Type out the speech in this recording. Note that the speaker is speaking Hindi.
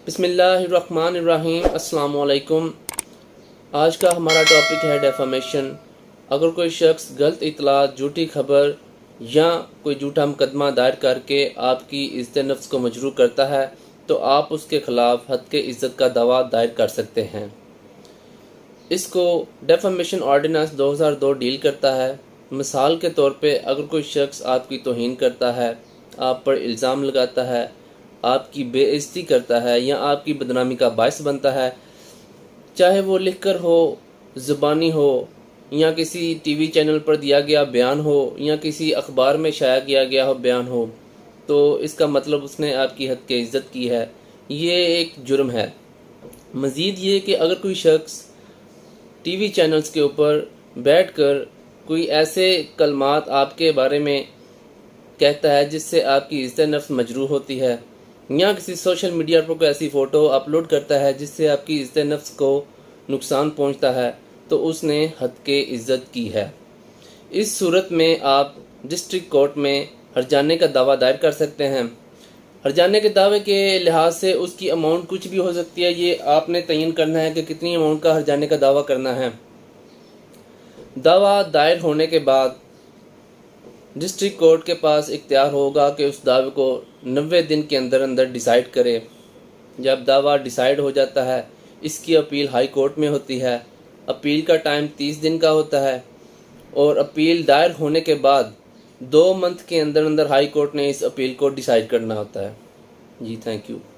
बिस्मिल्लाहिर्रहमानिर्रहीम। अस्सलाम वालेकुम। आज का हमारा टॉपिक है डेफामेशन। अगर कोई शख्स गलत इतला, झूठी खबर या कोई झूठा मुकदमा दायर करके आपकी इज़्ज़त नफ्स को मजरूह करता है तो आप उसके ख़िलाफ़ हत्क इज़्ज़त का दावा दायर कर सकते हैं। इसको डेफामेशन ऑर्डिनेंस 2002 डील करता है। मिसाल के तौर पे अगर कोई शख्स आपकी तौहीन करता है, आप पर इल्ज़ाम लगाता है, आपकी बेइज्जती करता है या आपकी बदनामी का बायस बनता है, चाहे वो लिखकर हो, ज़ुबानी हो या किसी टीवी चैनल पर दिया गया बयान हो या किसी अखबार में शाया किया गया हो बयान हो, तो इसका मतलब उसने आपकी हद के इज़्ज़त की है। ये एक जुर्म है। मज़ीद ये कि अगर कोई शख्स टीवी चैनल्स के ऊपर बैठकर कोई ऐसे कलमात आपके बारे में कहता है जिससे आपकी इज़्ज़त नफ्स मजरूह होती है, या किसी सोशल मीडिया पर कोई ऐसी फ़ोटो अपलोड करता है जिससे आपकी इज़्ज़त नफ्स को नुकसान पहुंचता है, तो उसने हत्के इज़्ज़त की है। इस सूरत में आप डिस्ट्रिक्ट कोर्ट में हर्जाने का दावा दायर कर सकते हैं। हर्जाने के दावे के लिहाज से उसकी अमाउंट कुछ भी हो सकती है। ये आपने तयन करना है कि कितनी अमाउंट का हर्जाने का दावा करना है। दावा दायर होने के बाद डिस्ट्रिक्ट कोर्ट के पास इख्तियार होगा कि उस दावे को 90 दिन के अंदर अंदर डिसाइड करे। जब दावा डिसाइड हो जाता है, इसकी अपील हाई कोर्ट में होती है। अपील का टाइम 30 दिन का होता है और अपील दायर होने के बाद 2 मंथ के अंदर अंदर हाई कोर्ट ने इस अपील को डिसाइड करना होता है। जी, थैंक यू।